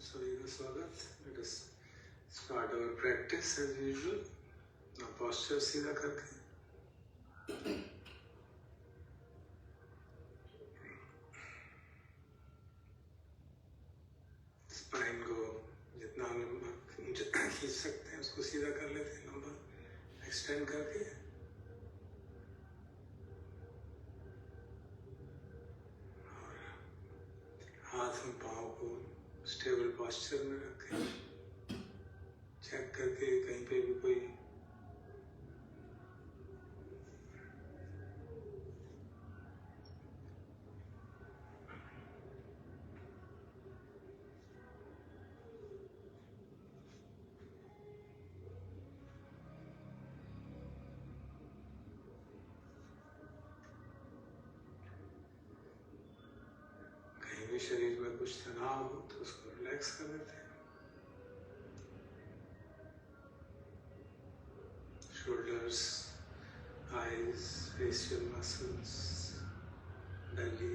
सभी का स्वागत। Let us start our practice as usual. ना पोस्चर सीधा करके स्पाइन को जितना लंबा खींच सकते हैं उसको सीधा कर लेते हैं, लंबा एक्सटेंड करके। और हाथ और पाँव को स्टेबल पोस्चर में रखें। चेक करके कहीं पे भी कोई शरीर में कुछ तनाव हो तो उसको रिलैक्स कर देते हैं। Shoulders, eyes, facial muscles, belly,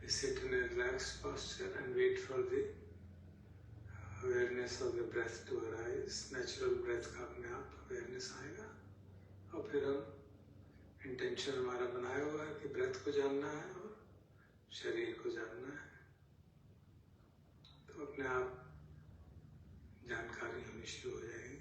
we sit in a relaxed posture and wait for the awareness of the breath to arise. Natural breath का अपने आप awareness आएगा और फिर हम इंटेंशन हमारा बनाया हुआ है कि ब्रेथ को जानना है और शरीर को जानना है, तो अपने आप जानकारी होनी शुरू हो जाएगी।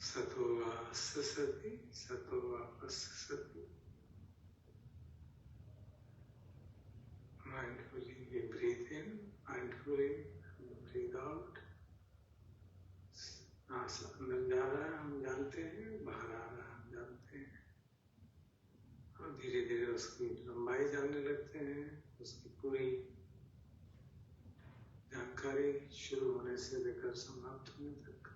सतो वा सति, सतो वा सति। Mindfully we breathe in, mindfully we breathe out. सांस अंदर जा रहा है हम जानते हैं, बाहर आ रहा है हम जानते हैं, और धीरे धीरे उसकी लंबाई जानने लगते हैं, उसकी पूरी जानकारी शुरू होने से लेकर समाप्त होने तक।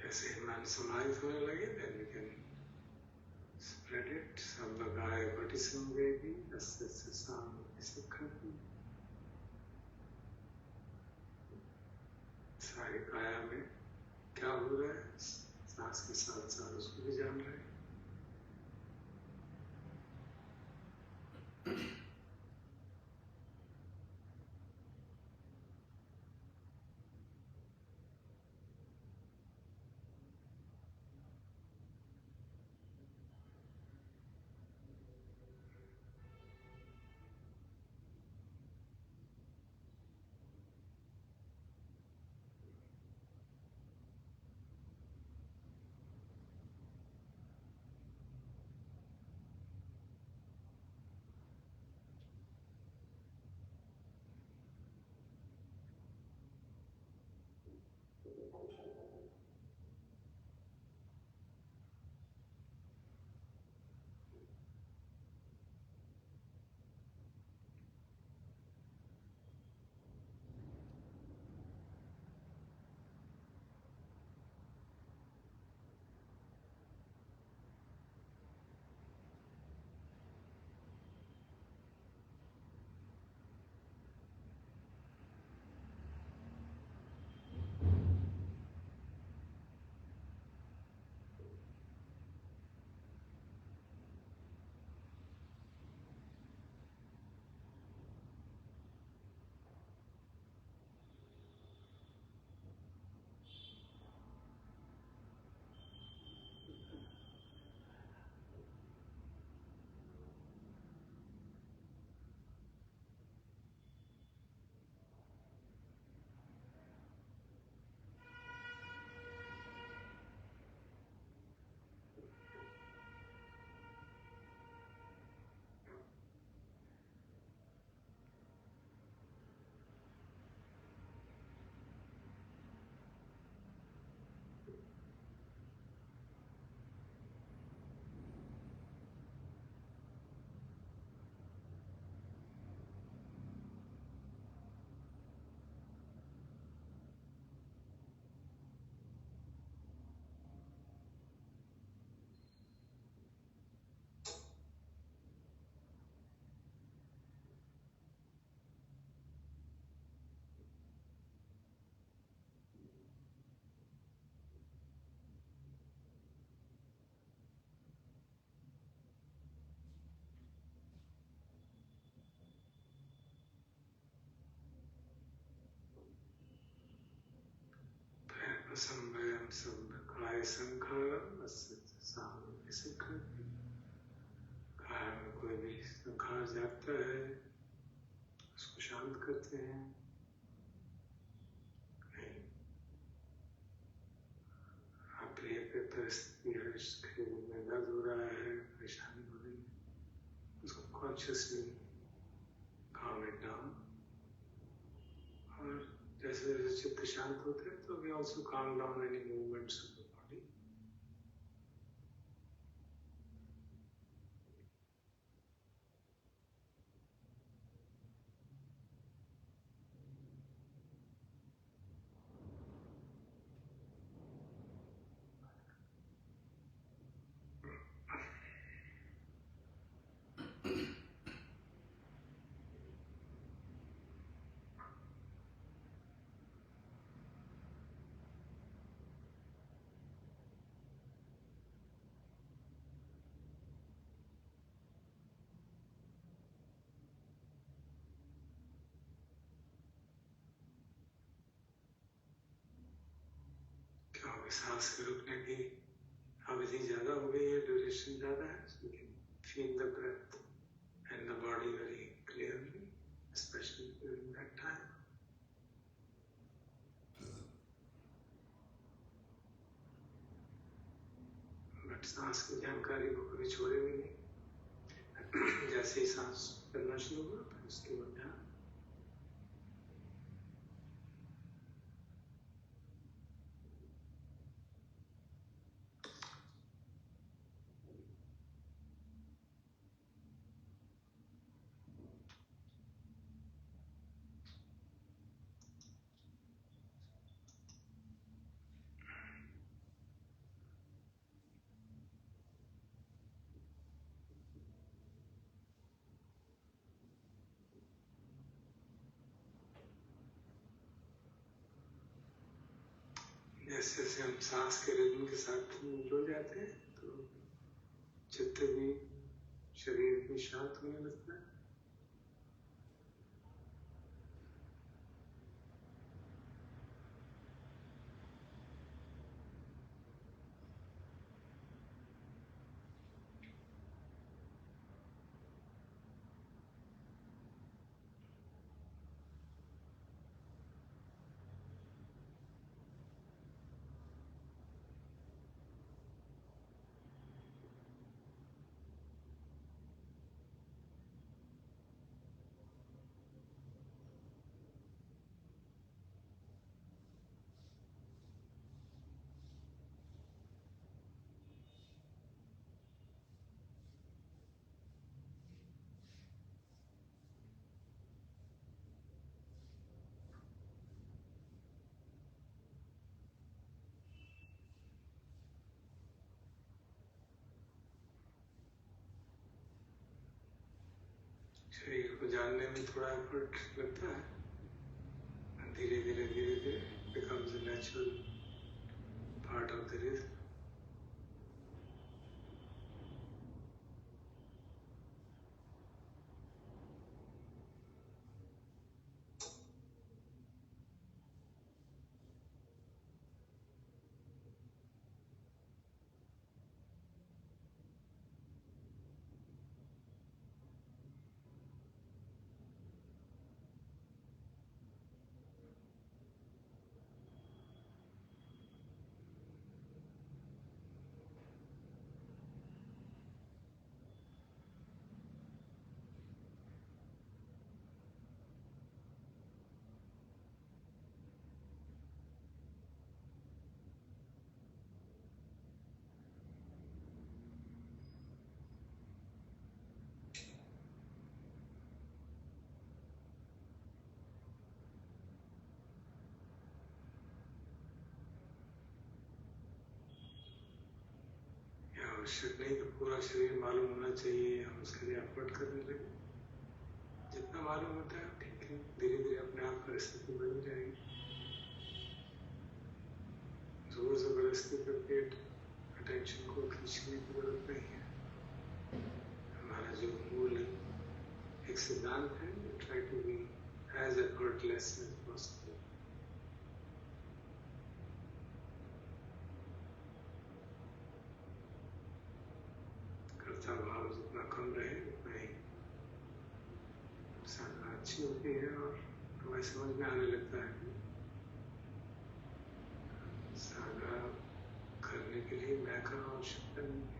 जैसे ही मन समाहित होने लगे, then we can spread it. Sambhagaya Patisambhedi Asya Samvati Sikhati. सारी काया में क्या हो रहा है, सांस के साथ साथ उसको भी जान रहे हैं. Samvayam Sambhakaya Sankhara Asya Samvati Sikhati. काया में कोई भी संखार जाता है, उसको शांत करते हैं. नहीं, आप प्रिय पे परिस्थिति है, शरीर में दर्द हो रहा है, परेशानी हो रही है, उसको कॉन्शियसली calm it down. और जैसे जैसे चित्त शांत होते हैं तो we also calm down any movements of the body. क्या होगा, सांस के रुकने की अवधि ज्यादा हो गई है, ड्यूरेशन ज्यादा है, so we can feel the breath and the body very clearly, especially during that time. But सांस की जानकारी को कभी छोड़ेंगे नहीं. जैसे ही सांस करना शुरू हुआ फिर उसके बाद ध्यान. जैसे जैसे हम सांस के रिदम के साथ जुड़ जाते हैं तो चित्त भी शरीर भी शांत होने लगता है। शरीर को जानने में थोड़ा एफर्ट लगता है, धीरे धीरे धीरे धीरे becomes a natural part of the rhythm. आवश्यक नहीं कि पूरा शरीर मालूम होना चाहिए, हम उसके लिए एफर्ट करने लगे। जितना मालूम होता है ठीक है, धीरे धीरे अपने आप परिस्थिति बदल जाएगी। जोर जबरदस्ती करके अटेंशन को खींचने की जरूरत नहीं है। हमारा जो मूल एक सिद्धांत है, try to be as effortless as possible. कर्ता भाव जितना कम रहे उतना ही साधना अच्छी होती है और हमें समझ में आने लगता है कि साधना करने के लिए मैं का आवश्यकता नहीं है।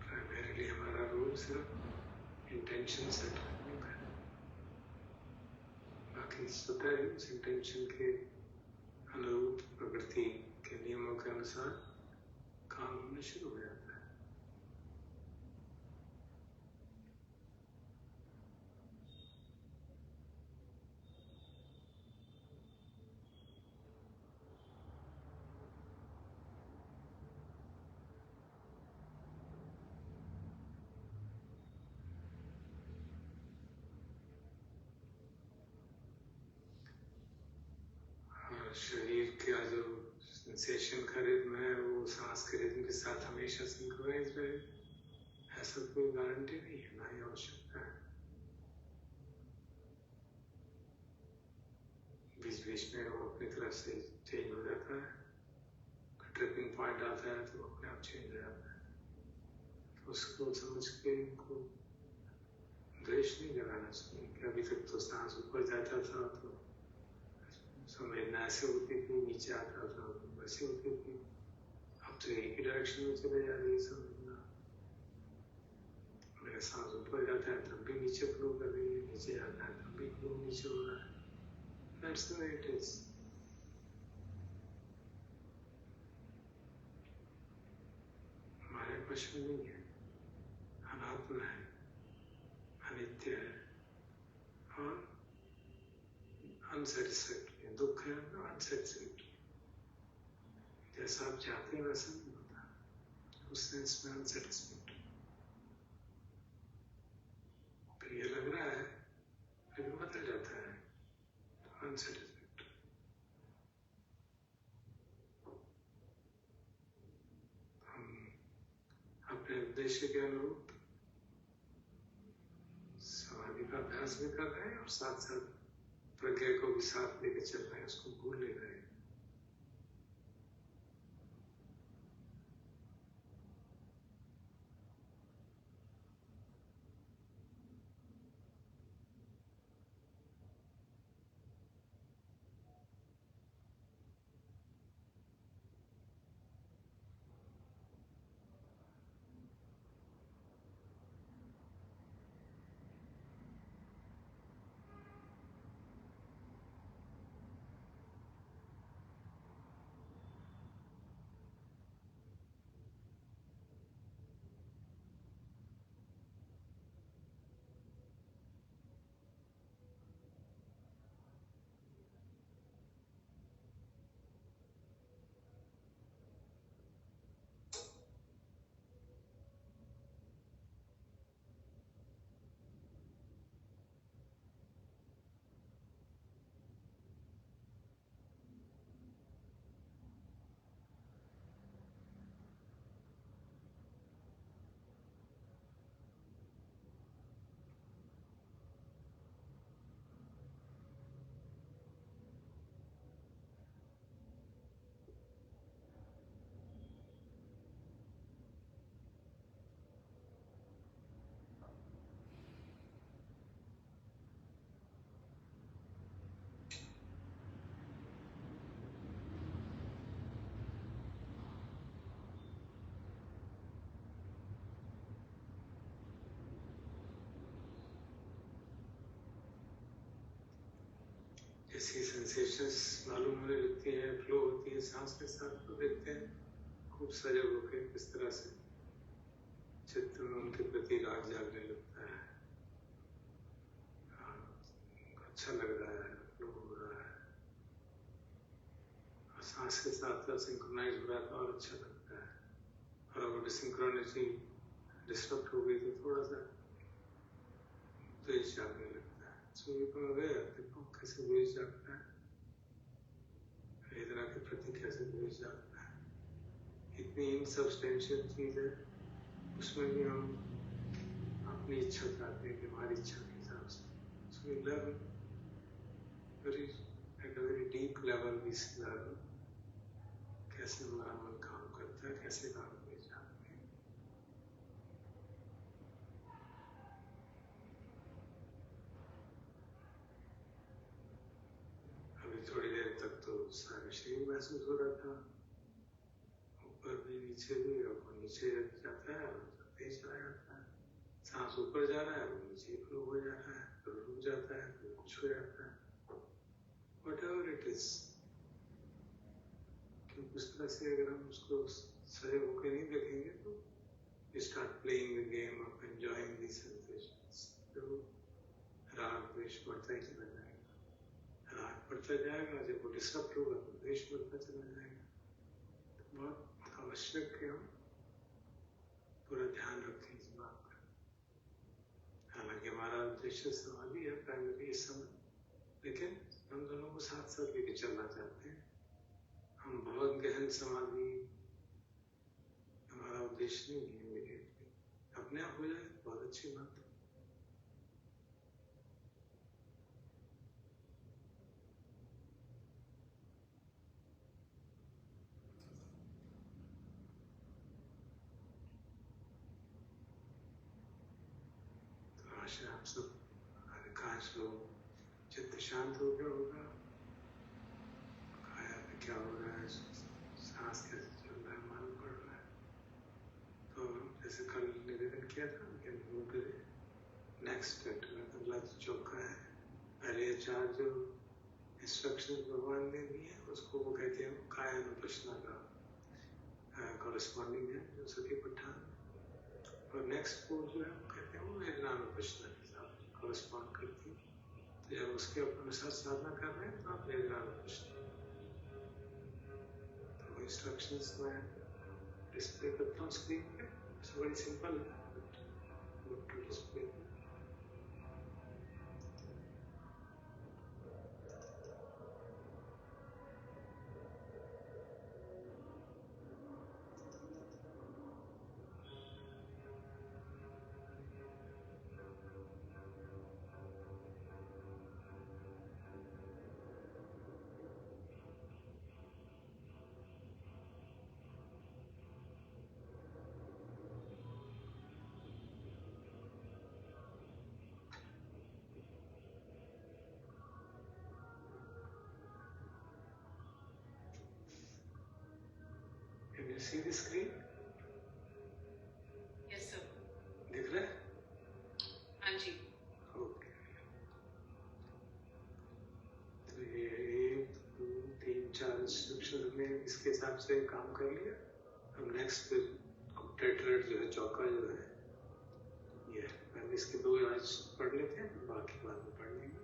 प्राइमरीली हमारा रोल सिर्फ इंटेंशन सेट करने का है, बाकी स्वतः ही उस इंटेंशन के अनुरूप प्रकृति के नियमों के अनुसार काम होना शुरू हो जाता है। शरीर का जो सेंसेशन का रिदम है वो सांस के रिदम के साथ हमेशा सिंक्रोनाइज रहे, ऐसा कोई गारंटी नहीं है, ना ही आवश्यकता है। बीच बीच में वो अपनी तरफ से चेंज हो जाता है, ट्रिपिंग पॉइंट आता है तो अपने आप चेंज हो जाता है। तो उसको समझ के इनको द्वेष नहीं लगाना चाहिए कि अभी तक तो सांस ऊपर जाता था तो संवेदना ऐसे होती थी, नीचे आता था वैसे होती थी, अब तो एक ही डायरेक्शन में चले जा रही है संवेदना। मेरा सांस ऊपर जाता है तब भी नीचे फ्लो कर रही है, नीचे जाता है तब भी फ्लो नीचे हो रहा है। That's the way it is. हमारे वश में नहीं है, अनात्म है, अनित्य है और अनसेटिस्फैक्ट्री है, दुख है तो अनसेटिस्फैक्ट्री। जैसा आप चाहते हैं वैसा नहीं होता, उस सेंस में अनसेटिस्फैक्ट्री। फिर ये लग रहा है फिर बदल जाता है, तो अनसेटिस्फैक्ट्री। अपने उद्देश्य के अनुरूप समाधि का अभ्यास भी कर रहे हैं और साथ साथ प्रज्ञा को भी साथ लेके चल रहे हैं, उसको भूल नहीं रहे। जैसी सेंसेशंस मालूम होने लगती है, फ्लो होती है सांस के साथ, तो देखते हैं खूब सजग होकर किस तरह से चित्त में उनके प्रति राग जागने लगता है। अच्छा लग रहा है, फ्लो हो रहा है, और सांस के साथ साथ सिंक्रोनाइज हो रहा है तो और अच्छा लगता है। और अगर सिंक्रोनिटी डिस्टर्ब हो गई तो थोड़ा सा द्वेष जागने लगता है। सो यू कैन अवेयर, देखो कैसे द्वेष जागता है, वेदना के प्रति कैसे द्वेष जागता है। इतनी इनसब्सटेंशियल चीज है, उसमें भी हम अपनी इच्छा चाहते हैं कि हमारी इच्छा के हिसाब से। So we learn very at a very deep level, we learn कैसे हमारा मन काम करता है, कैसे काम द्वेष जागते हैं। अभी थोड़ी देर तक तो सारा शरीर महसूस हो रहा था, ऊपर भी नीचे भी, और नीचे जाता है और तेज चला जाता है। सांस ऊपर जा रहा है और नीचे फ्लो हो जा रहा है, फिर रुक जाता है, फिर कुछ हो जाता है। व्हाटएवर इट इज, क्योंकि उस तरह से अगर हम उसको सजग होकर नहीं देखेंगे तो we start playing the game of enjoying these sensations. तो राग द्वेष बढ़ता ही चला जाएगा, राग बढ़ता जाएगा, जब वो डिस्टर्ब होगा तो द्वेष बढ़ता चला जाएगा। तो बहुत आवश्यक है हम पूरा ध्यान रखें इस बात का। हालांकि हमारा उद्देश्य समाधि है प्राइमरी इस समय, लेकिन हम दोनों को साथ साथ लेके चलना चाहते हैं। हम बहुत गहन समाधि हमारा उद्देश्य नहीं है इमीडिएटली, अपने आप हो जाए बहुत अच्छी बात है। तो आशा आप सब अधिकांश लोग चित्त शांत हो गया होगा, काया में क्या हो रहा है, सांस कैसे चल रहा है मालूम पड़ रहा है। तो जैसे कल निवेदन किया था कि नेक्स्ट अगला चौका है, पहले चार जो इंस्ट्रक्शन भगवान ने दी है उसको वो कहते हैं कायानुपश्ना का कॉरेस्पॉन्डिंग है, जो सती पठान। और नेक्स्ट फोर जो है वो कहते हैं वो वेदनानुपश्ना के साथ कॉरेस्पॉन्ड करती है। तो जब उसके अनुसार साधना कर रहे हैं तो आप वेदना में खुश नहीं। तो इंस्ट्रक्शंस में डिस्प्ले करता हूँ स्क्रीन पे, बड़ी सिंपल है to display. Can you see the screen? Yes, sir. दिख रहा है? हाँ जी. ओके। तो ये 1, 2, 3, 4 इंस्ट्रक्शन हमने इसके हिसाब से काम कर लिया। अब नेक्स्ट फिर टेट्राहेड्रल जो है, चौका जो है, ये पहले इसके 2 आज पढ़ लेते हैं, बाकी बाद में पढ़ लेंगे।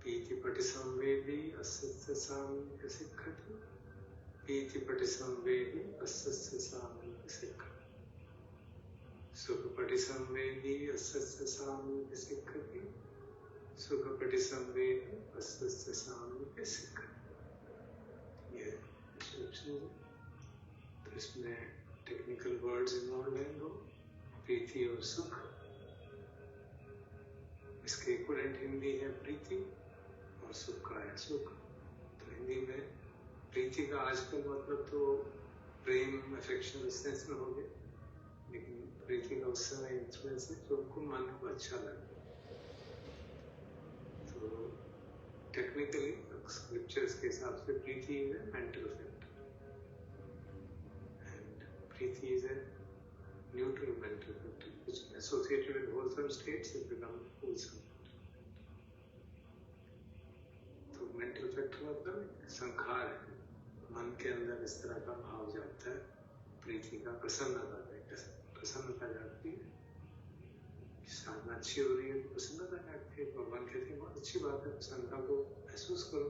पीति पटिसंवेदी अस्स्य सामीप्य सिक्खति, पीति पटिसंवेदी अस्स्य सामीप्य सिक्खति, सुख पटिसंवेदी अस्स्य सामीप्य सिक्खति, सुख पटिसंवेदी अस्स्य सामीप्य सिक्खति। ये इंस्ट्रक्शन है। तो इसमें टेक्निकल वर्ड्स इन्वॉल्व हैं, दो, प्रीति और सुख। इसके इक्विवेलेंट हिंदी है प्रीति और सुख का है सुख। तो हिंदी में प्रीति का आजकल मतलब तो प्रेम, अफेक्शन इस सेंस में हो गया, लेकिन प्रीति का उस समय इन्फ्लुएंस है जो उनको मन को अच्छा लगे। तो टेक्निकली स्क्रिप्चर्स के हिसाब से प्रीति is a mental factor and प्रीति is a neutral mental factor which associated with wholesome states has become wholesome. तो mental factor मतलब संखार है, मन के अंदर इस तरह का भाव जाता है, प्रीति का, प्रसन्नता जागती है, साधना अच्छी हो रही है तो प्रसन्नता जागती है। भगवान कहते हैं बहुत अच्छी बात है, प्रसन्नता को महसूस करो।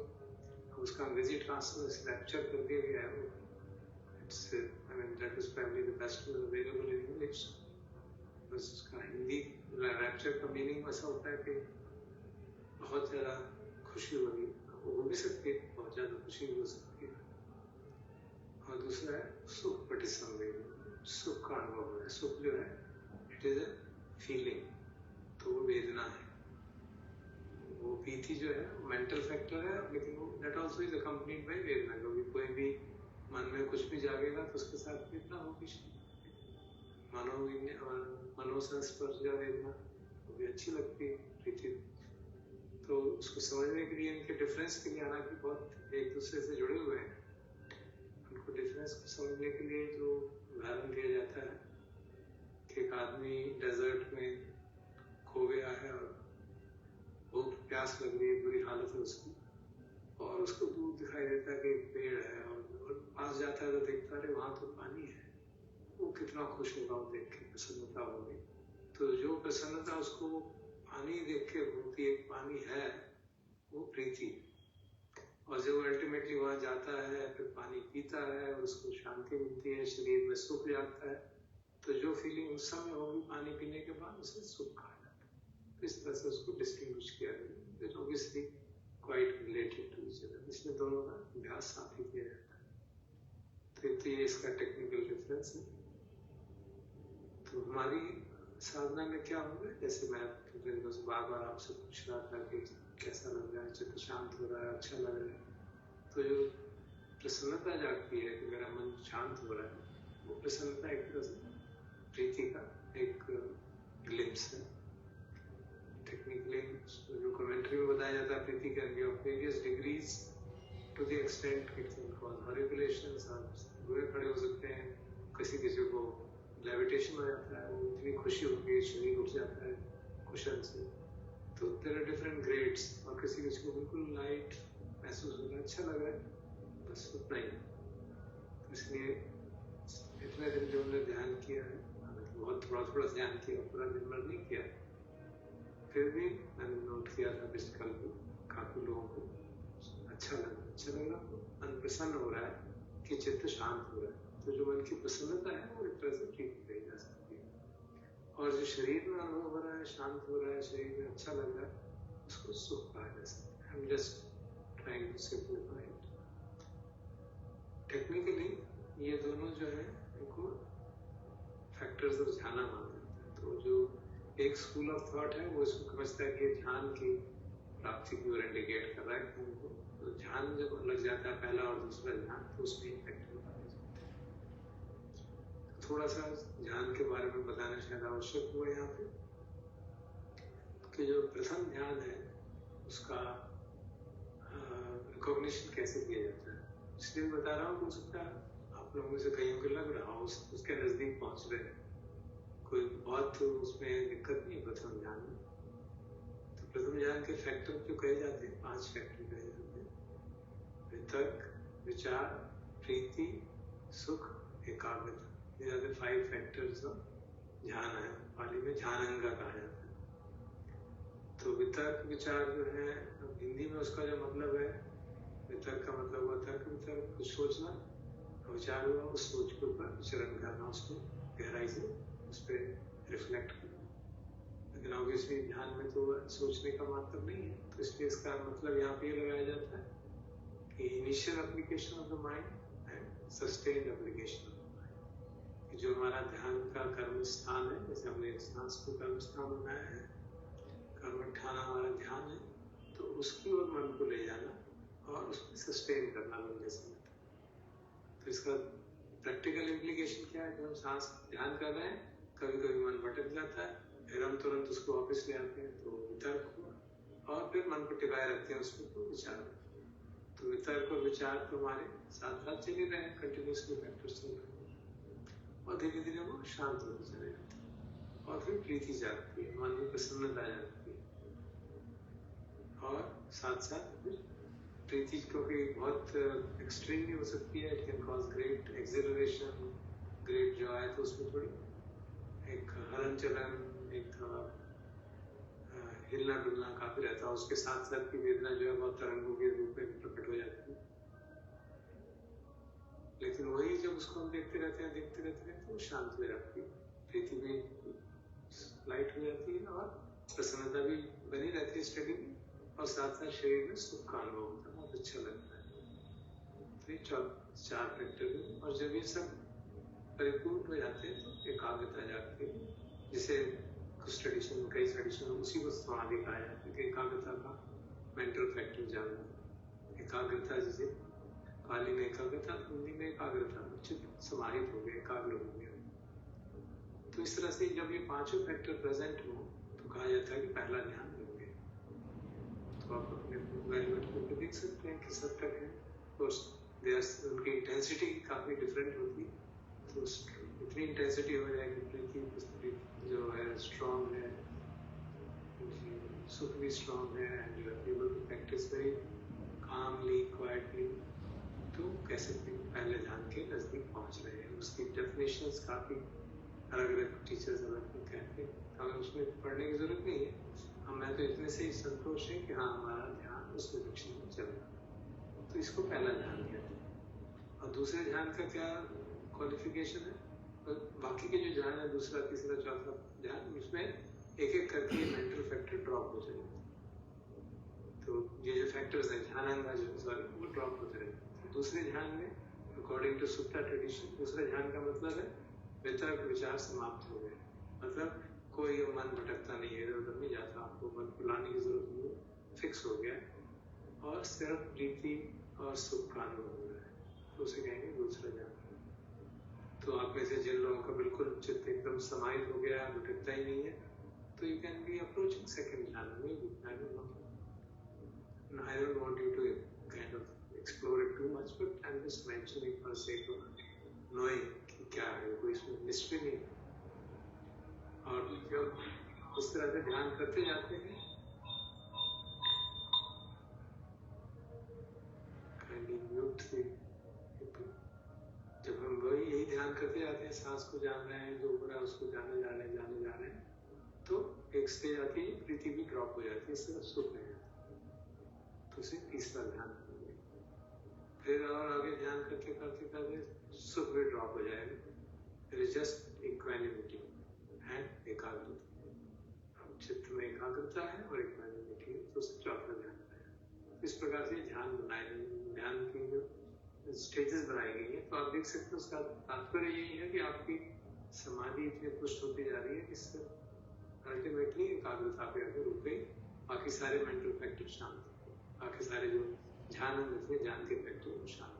उसका अंग्रेजी ट्रांसलेशन रैप्चर कर दिया गया है। I mean that was probably the best one available in English. बस उसका हिंदी रैप्चर का मीनिंग ऐसा होता है कि बहुत ज़्यादा खुशी हो रही है, हो भी सकती है, बहुत ज़्यादा खुशी हो सकती है। और दूसरा है सुख पटिसंवेदी, सुख का अनुभव है। सुख जो है इट इज ए फीलिंग, तो वो वेदना है। वो पीति जो है मेंटल फैक्टर है, लेकिन वो that also is accompanied by वेदना। क्योंकि कोई भी मन में कुछ भी जागेगा तो उसके साथ वेदना होगी। मनोसंस्पर्श या वेदना वो भी अच्छी लगती है प्रीति। तो उसको समझने के लिए, इनके डिफरेंस के लिए, हालांकि बहुत एक दूसरे से जुड़े हुए हैं, उनको डिफरेंस को समझने के लिए जो उदाहरण दिया जाता है कि एक आदमी डेजर्ट में खो गया है और बहुत प्यास लग रही है, बुरी हालत है उसकी, और उसको दूर दिखाई देता है कि एक पेड़ है, और पास जाता है तो देखता है वहां तो पानी है। वो कितना खुश होगा, वो देख के प्रसन्नता होगी। तो जो प्रसन्नता उसको पानी देख के होती है, पानी है, वो प्रीति। और जब अल्टीमेटली वहां जाता है, फिर पानी पीता है, उसको शांति मिलती है, शरीर में सुख जाता है, तो जो फीलिंग उस समय होगी पानी पीने के बाद, उसे सुख कहा जाता है। तो इस तरह से उसको डिस्टिंग्विश किया गया, obviously quite related to each other, इसमें दोनों का अभ्यास साथ ही किया जाता है। तो ये इसका टेक्निकल डिफरेंस है। तो हमारी साधना में क्या होगा, जैसे मैं बार बार आपसे पूछ रहा था कि कैसा लग रहा है, चित्त शांत हो रहा है, अच्छा लग रहा है, तो जो प्रसन्नता जागती है कि मेरा मन शांत हो रहा है, वो प्रसन्नता एक तरह से प्रीति का एक ग्लिम्स है। टेक्निकली जो कमेंट्री में बताया जाता है, प्रीति can be of various degrees to the extent it can cause horripilations, आप बुरे खड़े हो सकते हैं, किसी को लेविटेशन हो जाता है, वो इतनी खुशी होती है, शरीर उठ जाता है कुशन से। तो देयर आर डिफरेंट ग्रेड्स, और किसी को बिल्कुल लाइट महसूस हो रहा है, अच्छा लग रहा है, बस उतना ही। इसलिए इतने दिन जो हमने ध्यान किया है, बहुत थोड़ा ध्यान किया, पूरा दिन भर नहीं किया, फिर भी मैंने नोट किया था पिछले कल भी काफी लोगों को अच्छा लग रहा मन प्रसन्न हो रहा है कि चित्त शांत हो रहा है। तो जो मन की प्रसन्नता है वो एक तरह से ठीक की जा सकती है। और जो शरीर में अनुभव हो रहा है, शांत हो रहा है, शरीर में अच्छा लग रहा है, उसको सुख कहा जा सकता है। I'm just trying to simplify it. Technically ये दोनों जो है इनको फैक्टर्स ऑफ ध्यान माना जाता है। तो जो एक स्कूल ऑफ थॉट है वो इसको समझता है कि ध्यान की प्राप्ति की ओर इंडिकेट कर रहा है हमको। तो ध्यान जब लग जाता है पहला और दूसरा ध्यान, तो उसमें फैक्टर बताया जाता है। थोड़ा सा ध्यान के बारे में बताना शायद आवश्यक हुआ यहाँ पे कि जो प्रथम ध्यान है उसका रिकॉग्निशन कैसे किया जाता है। इसलिए बता रहा हूँ, हो सकता है आप लोगों से कहीं को लग रहा हो उसके नजदीक पहुंच रहे हैं, कोई बहुत उसमें दिक्कत नहीं प्रथम ध्यान में। तो प्रथम ध्यान के फैक्टर जो कहे जाते हैं, 5 फैक्टर कहे जाते हैं: वितर्क, विचार, प्रीति, सुख, एकाग्रता। ये जाते 5 फैक्टर्स ऑफ ध्यान है, पाली में ध्यानंगा कहा जाता है। तो वितर्क विचार जो है, हिंदी में उसका जो मतलब है, वितर्क का मतलब हुआ तर्क वितर्क, कुछ सोचना, विचार हुआ उस सोच के ऊपर विचरण करना, उसको गहराई से उस पर रिफ्लेक्ट करना। लेकिन ऑब्वियसली ध्यान में तो सोचने का मतलब नहीं है, तो इसलिए इसका मतलब यहाँ पे लगाया जाता है कि initial application of the mind and sustained application of the mind. जो हमारा ध्यान का कर्म स्थान है, जैसे हमने सांस को कर्म स्थान बनाया है, कर्म ठाना हमारा ध्यान है, तो उसकी ओर मन को ले जाना और उसमें सस्टेन करना लंबे समय तक। तो इसका प्रैक्टिकल इम्प्लीकेशन क्या है? जब हम सांस ध्यान कर रहे हैं, कभी कभी मन भटक जाता है, फिर हम तुरंत उसको वापस ले आते हैं, तो वितर्क हुआ, और फिर मन को टिकाए रखते हैं उसमें, तो विचार। तो वितर्क और विचार तो हमारे साथ साथ चले रहे हैं, कंटिन्यूसली फैक्टर्स चल रहे हैं, और धीरे धीरे वो शांत होते चले जाते हैं, और फिर प्रीति जागती है, मन में प्रसन्नता जागती है। और साथ साथ फिर प्रीति क्योंकि बहुत एक्सट्रीम भी हो सकती है, it can cause great acceleration, great Joy, तो उसमें थोड़ी एक हलन चलन, एक हिलना डुलना काफी रहता है। उसके साथ साथ की वेदना जो है बहुत तरंगों के रूप में प्रकट हो जाती है। लेकिन वही जब उसको हम देखते रहते हैं तो शांत हो जाती है, प्रीति भी लाइट हो जाती है, और प्रसन्नता भी बनी रहती है स्टडी में, और साथ साथ शरीर में सुख का अनुभव होता है, बहुत अच्छा लगता है। तो ये 4 फैक्टर है, और जब ये सब परिपूर्ण हो जाते हैं तो एकाग्रता जाती है, जिसे कुछ ट्रेडिशन में, कई ट्रेडिशन में उसी को समाधि कहा जाता है कि एकाग्रता का मेंटल फैक्टर जानना। एकाग्रता जिसे पाली में एकाग्रता, हिंदी में एकाग्रता, चित्त समाहित हो गया, एकाग्र हो गया। तो इस तरह से जब ये 5 फैक्टर प्रेजेंट हो तो कहा जाता है कि पहला ध्यान हो गया। तो आप अपने एनवायरनमेंट को देख सकते हैं किस हद तक है, उनकी इंटेंसिटी काफी डिफरेंट होती है। तो इतनी इंटेंसिटी हो जाएगी, प्रीति जो है स्ट्रॉन्ग है, सुख भी स्ट्रॉन्ग है, and you are able to practice very calmly, quietly. तो कैसे पहले ध्यान के नजदीक पहुंच रहे हैं। उसकी डेफिनेशंस काफी अलग अलग टीचर्स अलग कहते हैं, हमें उसमें पढ़ने की जरूरत नहीं है। हमें तो इतने से ही संतोष है कि हाँ, हमारा ध्यान उस डायरेक्शन में चल रहा है। तो इसको पहला ध्यान कहते हैं। और दूसरे ध्यान का क्या क्वालिफिकेशन है? तो बाकी के जो ध्यान है, दूसरा, तीसरा, चौथा ध्यान, उसमें एक एक करके मेंटल फैक्टर ड्रॉप हो जाएगा। तो ये जो फैक्टर्स है ध्यान वो ड्रॉप होते रहते हैं। दूसरे ध्यान में अकॉर्डिंग टू सुट्टा ट्रेडिशन, दूसरे ध्यान का मतलब है वितर्क विचार समाप्त हो गए, मतलब कोई मन भटकता नहीं है, इधर उधर नहीं जाता, आपको मन को लाने की जरूरत नहीं है, फिक्स हो गया, और सिर्फ प्रीति और सुख का अनुभव हो रहा है। तो उसे कहेंगे दूसरा ध्यान। तो आप में से जिन लोगों का बिल्कुल चित्त एकदम समाहित हो गया, भटकता ही नहीं है, तो you can be approaching second ध्यान में। I don't want you to kind of explore it too much, but I'm just mentioning for the sake of knowing कि क्या है, कोई इसमें मिस्ट्री नहीं। और जब उस तरह से ध्यान करते जाते हैं, जब हम वही यही ध्यान करते जाते हैं, सांस को जान रहे हैं, जो हो रहा है उसको जाने जा रहे हैं, तो एक स्टेज आती है प्रीति भी ड्रॉप हो जाती है, सिर्फ सुख नहीं आता, तो उसे तीसरा ध्यान करेंगे। फिर और आगे ध्यान करते करते करते सुख भी ड्रॉप हो जाएगा। There is just equanimity and एकाग्रता। अब चित्त में एकाग्रता है और equanimity है, तो उससे चौथा ध्यान है। इस प्रकार से ध्यान की जो स्टेजेस बनाई गई है, तो आप देख सकते हो उसका तात्पर्य यही है कि आपकी समाधि इतनी पुष्ट होती जा रही है कि अल्टीमेटली एकाग्रता पे आकर रुक गई, बाकी सारे मेंटल फैक्टर शांत, बाकी सारे जो ध्यान में ध्यान के फैक्टर शांत,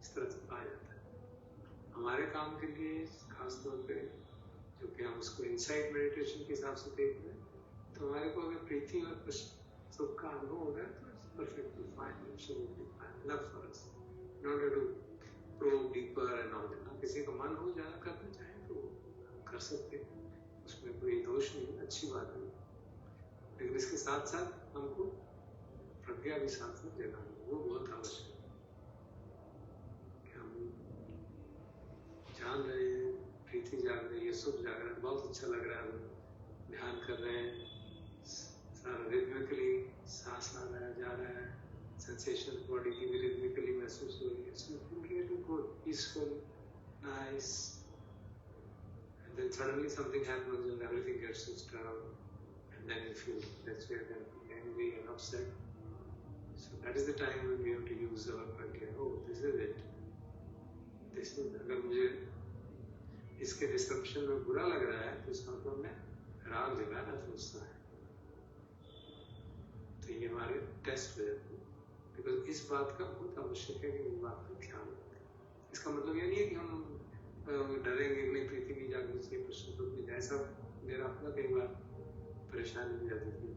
इस तरह से पाया जाता है। हमारे काम के लिए खास तौर पे जो कि हम उसको इनसाइट मेडिटेशन के हिसाब से देख रहे हैं, तो हमारे को अगर प्रीति और सुख का अनुभव हो रहा है तो perfectly fine, absolutely fine, enough for us, not to probe deeper and all that. किसी का मन हो ज्यादा करना चाहे तो कर सकते हैं, उसमें कोई दोष नहीं, अच्छी बात है। लेकिन इसके साथ साथ हमको प्रज्ञा भी साथ साथ जगानी, वो बहुत आवश्यक है कि हम जान रहे हैं, प्रीति जाग रही है, सुख जाग रहा है, बहुत अच्छा लग रहा है, ध्यान कर रहे हैं, सारा रिदमिकली सांस आ रहा है, जा रहा है, सेंसेशन बॉडी की भी रिदमिकली महसूस हो रही है, really good, peaceful, nice. And then suddenly something happens and everything gets disturbed, and then you feel that's where then angry and upset. So that is the time when we have to use our pragya. Oh, this is it. This is, अगर मुझे इसके disruption में बुरा लग रहा है तो इसका मतलब मैं राग जगाना सोचता है, तो ये हमारे टेस्ट हो जाते हैं। बिकॉज इस बात का बहुत आवश्यक है कि इस बात का ख्याल रखें। इसका मतलब ये नहीं है कि हम डरेंगे कि नहीं, प्रीति नहीं जागनी चाहिए, प्रश्न तो नहीं जाए। ऐसा मेरा अपना कई बार परेशानी हो जाती थी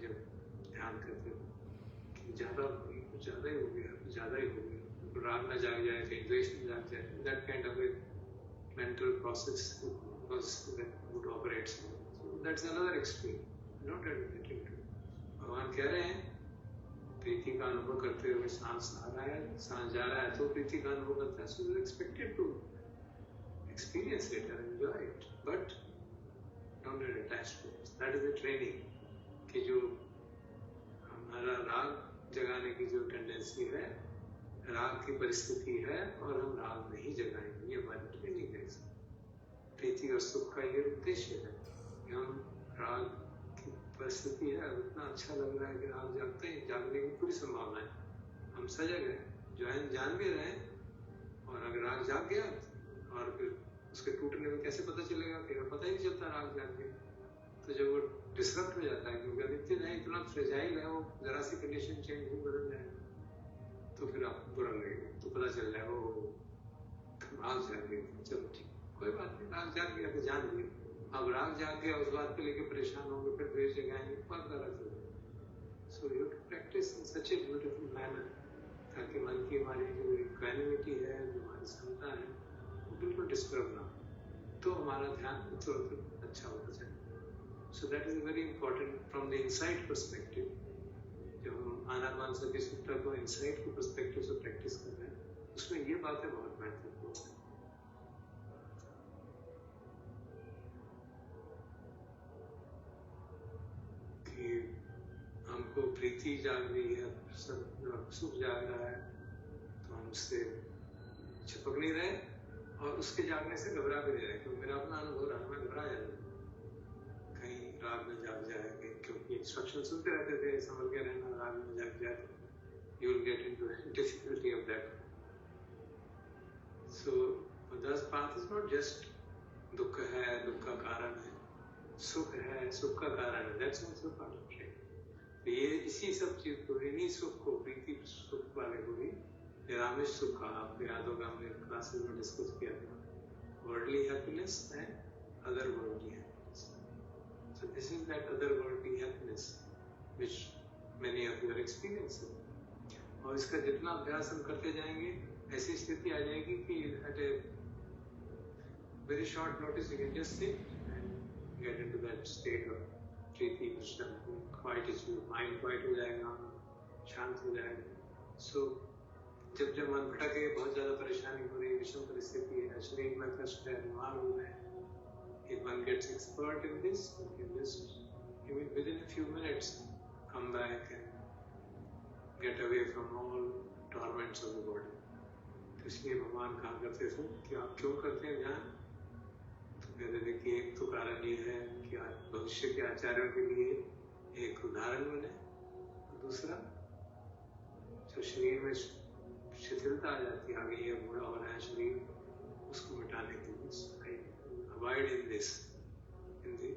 जब ध्यान करते थे, ज्यादा ही हो गया, ज्यादा ही हो गया, तो राग न जाग जाए, कहीं द्वेष न जाग जाए, that kind of A mental process would operate. So that's another extreme. Not admitting to. भगवान कह रहे हैं प्रीति का अनुभव करते हुए सांस आ रहा है, सांस जा रहा है, तो प्रीति का अनुभव करता है, so you're expected to experience it and enjoy it, but don't get attached to it. That is the training कि जो हमारा राग जगाने की जो टेंडेंसी है, राग की परिस्थिति है, और हम राग नहीं जगाएंगे, ये हमारी ट्रेनिंग है। प्रीति और सुख का ये उद्देश्य है कि हम राग की परिस्थिति है, इतना अच्छा लग रहा है कि राग जागते हैं, जागने की पूरी संभावना है, हम सजग हैं, जान भी रहे हैं, और अगर राग जाग गया और फिर उसके टूटने में कैसे पता चलेगा, फिर पता ही नहीं चलता राग जाग गया। तो जब वो डिस्टर्ब हो जाता है, क्योंकि नित्य नहीं, इतना फ्रेजाइल है वो, जरा सी कंडीशन चेंज हो बदल जाएगा, तो फिर आपको बुरा लगेगा, तो पता चल जाएगा वो राग जाग गया, चलो ठीक, कोई बात नहीं, राग जाग गया तो जान लिया। अब राग जाग गया उस बात को लेकर परेशान होंगे, फिर द्वेष जगाएंगे, बात गलत हो जाएगी। So you to practice in such a beautiful manner, ताकि मन की हमारी जो इक्वानिमिटी है, जो हमारी क्षमता है, वो बिल्कुल डिस्टर्ब ना हो, तो हमारा ध्यान तुरंत अच्छा होता जाए। So that is very important from the insight perspective. जब हम आनापानसति सूत्र को insight के perspective से practice कर रहे हैं, उसमें ये बातें बहुत महत्वपूर्ण हैं। कि हमको प्रीति जाग रही है, सुख जाग रहा है, तो हम उससे चिपक नहीं रहे, और उसके जागने से घबरा भी नहीं रहे, क्योंकि मेरा अपना अनुभव रहा, मैं घबरा जाता कहीं राग में जाग जाएंगे, क्योंकि इंस्ट्रक्शन सुनते रहते थे संभल के रहना, राग में जाग जाए तो you will get into the difficulty of that. So Buddha's path is not just दुख है, दुख का कारण है, सुख है, सुख का कारण है, that's also part of it. तो ये इसी सब चीज को, इन्हीं सुख को, प्रीति सुख वाले को भी निरामिष सुख का, आपको याद होगा हमने क्लासेस में डिस्कस किया था, worldly happiness and other worldly happiness. So this is that otherworldly happiness which many of you are experiencing. और इसका जितना अभ्यास हम करते जाएंगे, ऐसी स्थिति आ जाएगी कि at a very short notice you can just sit and get into that state of Preeti, Krishna, quiet is your mind quiet हो जाएगा, शांत हो जाएगा। So जब मन भटके, बहुत ज्यादा परेशानी हो रही है, विषम परिस्थिति है, शरीर में कष्ट है, बीमार हो रहे हैं, if one gets expert in this, you can just within a few minutes, come back and get away from all torments of the body. तो इसलिए भगवान कहा करते थे कि आप क्यों करते हैं ध्यान? तो कहते थे कि एक तो कारण ये है कि भविष्य के आचार्यों के लिए एक उदाहरण बने, दूसरा जो शरीर में शिथिलता आ जाती है, आगे ये बुरा हो रहा है शरीर, उसको मिटाने के लिए avoid in this, in the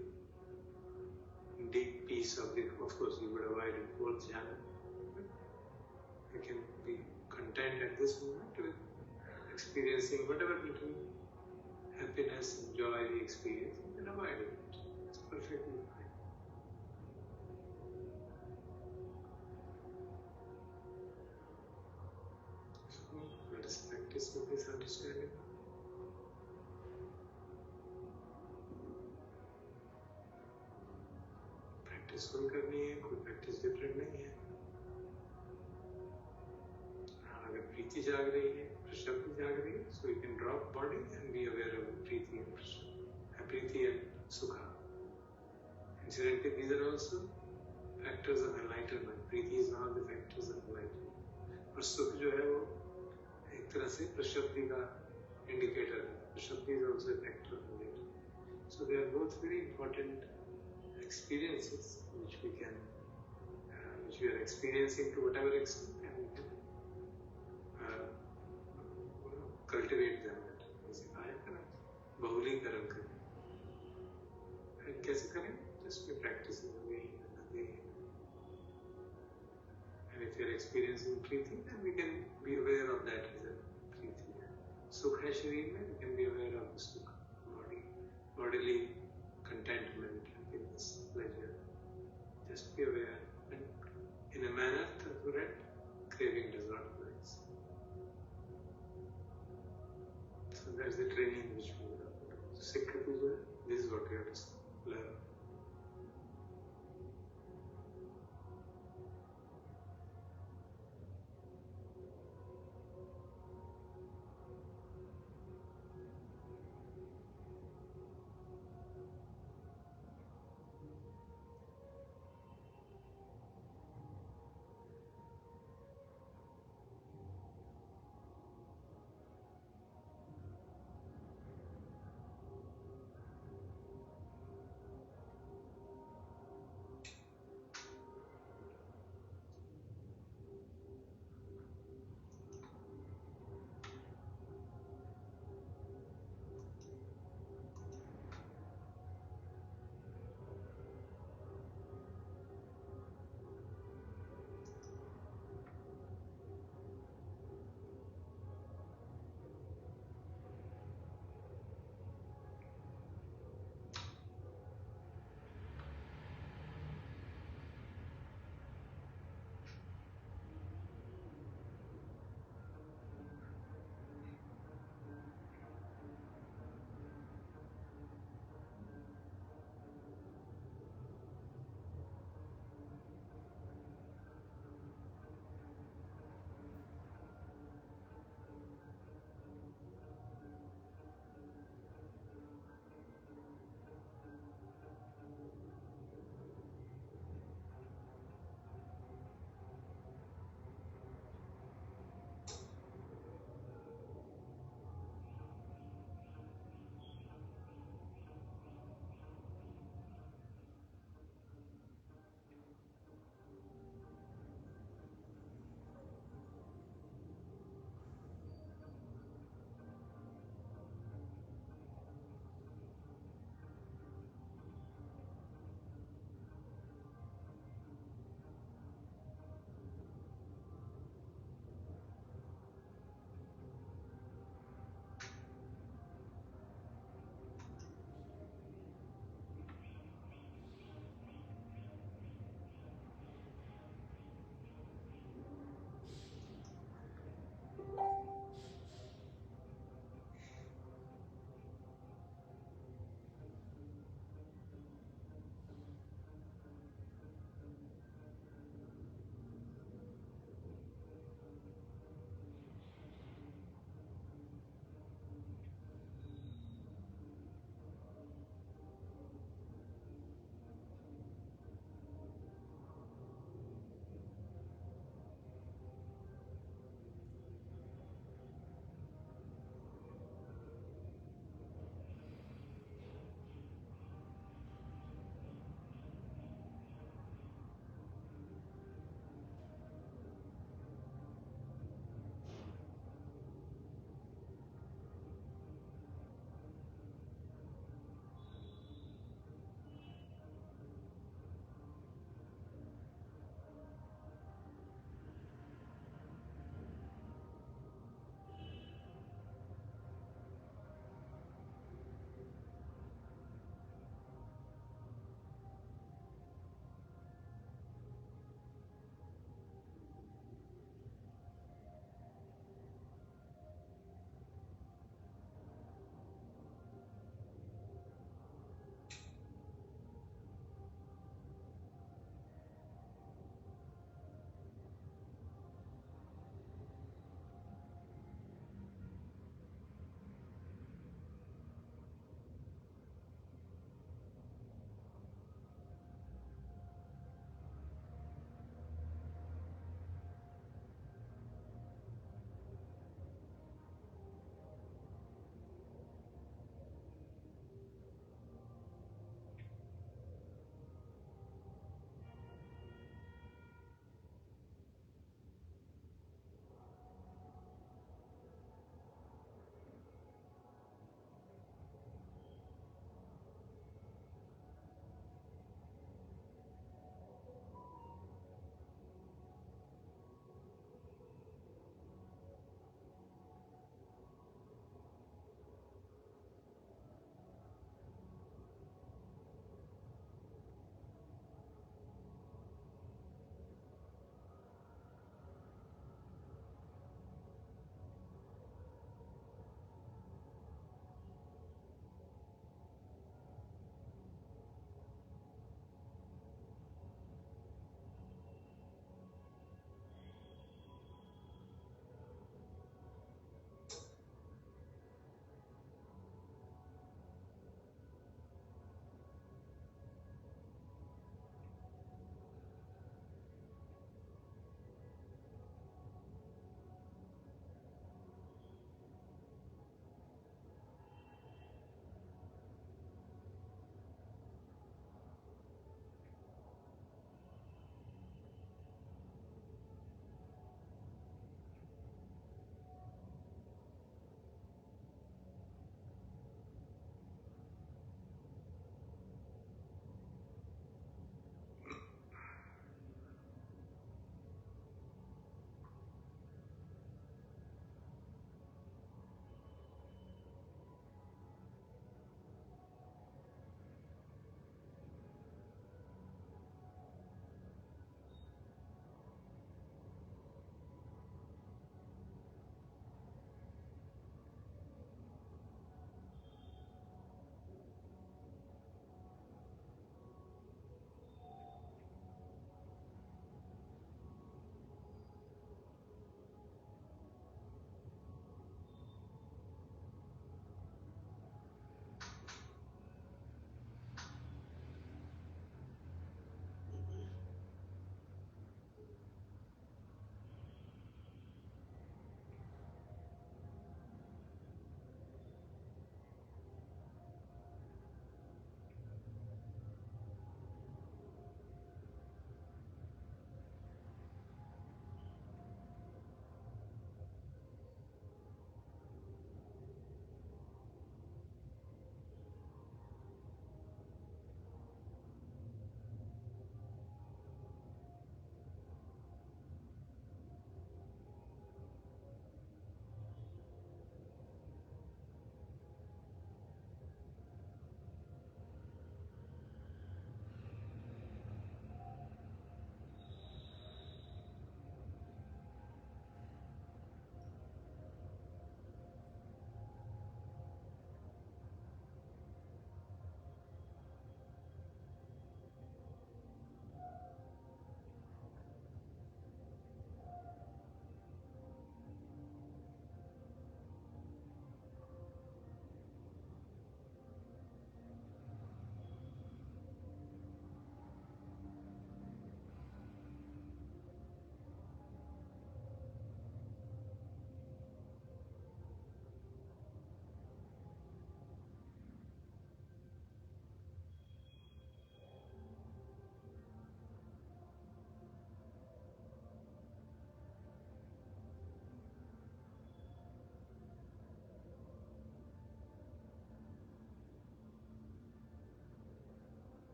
deep peace of course you would avoid in fourth jhana. You can be content at this moment with experiencing whatever little happiness and joy we experience, you can avoid it. It's perfectly fine. So let us practice with this understanding. Practice full करनी है, कोई practice different नहीं है. अगर प्रीति जाग रही है, प्रशब्द जाग रही है, so you can drop body and be aware of Preeti and प्रशब्द, Preeti and sukha. Incidentally, these are also factors of enlightenment. Preeti is one of the factors of enlightenment. और सुख जो है वो एक तरह से प्रशब्द का इंडिकेटर है. प्रशब्द is also a factor of enlightenment. So they are both very important experiences which we can, which we are experiencing to whatever extent, and we can cultivate them. बहुलीकरण करें. And कैसे करें? Just by practicing again and again. And if we are experiencing Preeti, then we can be aware of that as a प्रीति. सुख है शरीर में, we can be aware of the sukha, bodily contentment, happiness, pleasure. Just be aware, and in a manner that craving does not arise. So that's the training which we have to do. So Sikh Puja, this is what we have to learn.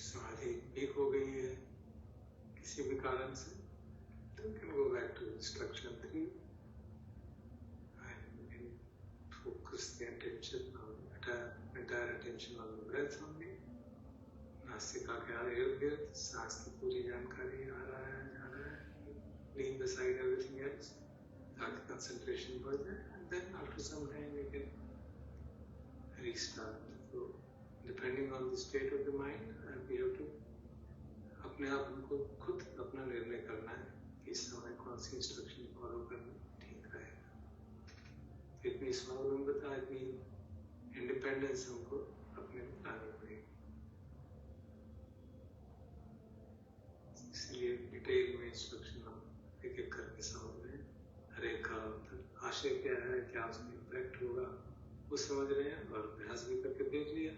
समाधि week हो गई है किसी भी कारण से, तो you can go back to instruction 3 and you can focus the attention on entire attention on the breath only. नासिका के इर्द गिर्द सांस की पूरी जानकारी आ रहा है, जा रहा है, leave aside everything else, ताकि concentration बढ़ जाए, and then after some time you can restart. So depending on the state of the mind, we have to अपने आप उनको खुद अपना निर्णय करना है कि इस समय कौन सी इंस्ट्रक्शन फॉलो करना ठीक रहेगा। इतनी स्वावलंबता, इतनी इंडिपेंडेंस हमको अपने में लानी पड़ेगी। इसलिए डिटेल में इंस्ट्रक्शन हम एक एक करके समझ रहे हैं, हर एक का आशय क्या है, क्या उसमें इम्पैक्ट होगा वो समझ रहे हैं, और अभ्यास भी करके देख लिया।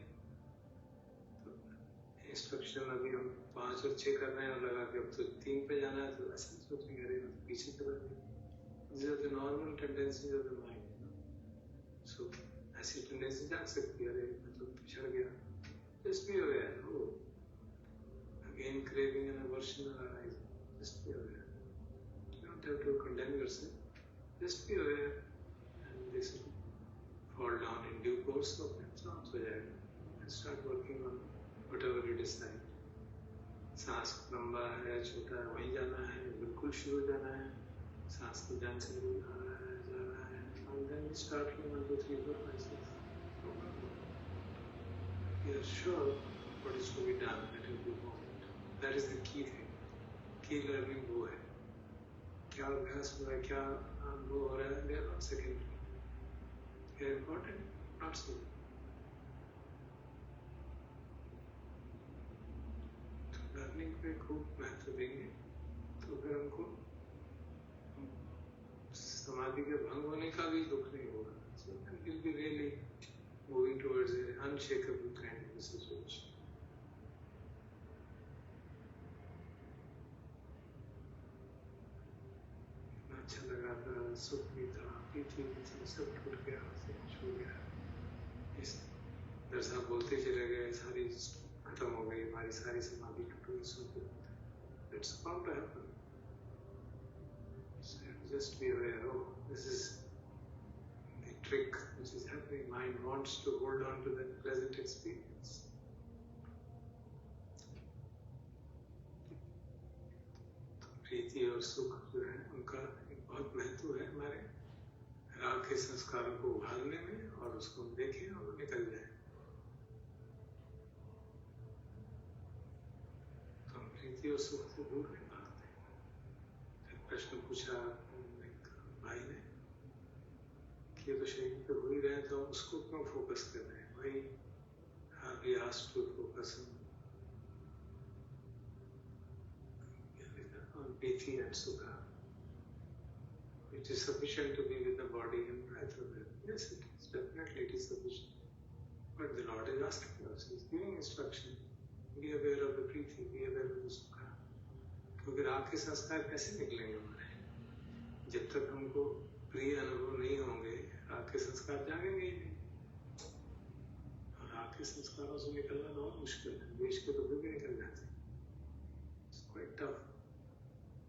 इंस्ट्रक्शन अभी हम 5 और 6 कर रहे हैं और लगा के अब तो 3 पे जाना है, तो ऐसे सोचेंगे अरे तो पीछे चला गया। These are the normal tendencies of the mind. So ऐसी टेंडेंसी जा सकती है, अरे मैं तो पिछड़ गया। Just be aware. Oh, again craving and aversion are arising. Just be aware. You don't have to condemn yourself. Just be aware, and this will fall down in due course. So it's not so bad. And start working on whatever you decide. सांस लंबा है, छोटा है, वहीं जाना है, बिल्कुल शुरू जाना है, सांस की जान से दूर आ रहा है, जा रहा है, and then we start from 1, 2, 3, 4, 5, 6. We are sure what is to be done at every moment. That is the key thing. Key learning वो है। क्या अभ्यास हुआ है, क्या अनुभव हो रहा है, they are not secondary. They are important, not so. Learning पे खूब महत्व देंगे तो फिर हमको समाधि के भंग होने का भी दुख नहीं होगा। So we'll be really moving towards an unshakable kind of a situation. अच्छा लगा था, सुख भी था, पीठी भी थी, सब टूट गया, सब छू गया। इस दरसा बोलते चले गए, सारी खत्म हो गई, हमारी सारी समाधि टूट गई, सो it's bound to happen. So just be aware, oh, this is the trick which is happening. Mind wants to hold on to that pleasant experience. प्रीति और सुख जो है उनका एक बहुत महत्व है हमारे राग के संस्कारों को उभारने में, और उसको देखें और निकल जाए। प्रीति और सुख से दूर नहीं भागते। एक प्रश्न पूछा एक भाई ने कि ये तो शरीर पे हो ही रहे हैं, तो उसको क्यों फोकस कर रहे हैं? भाई we asked to focus on piti and sukha. It is sufficient to be with the body and breath of it. Yes, it is. Definitely it is sufficient. But the Lord is asking us, He is giving instruction. Be aware of the Preeti, be aware of the सुखा। क्योंकि राग के संस्कार कैसे निकलेंगे हमारे? जब तक हमको प्रिय अनुभव नहीं होंगे, राग के संस्कार जागेंगे ही नहीं। और राग के संस्कारों से निकलना बहुत मुश्किल है। देश के तो भी निकल जाते हैं। It's quite tough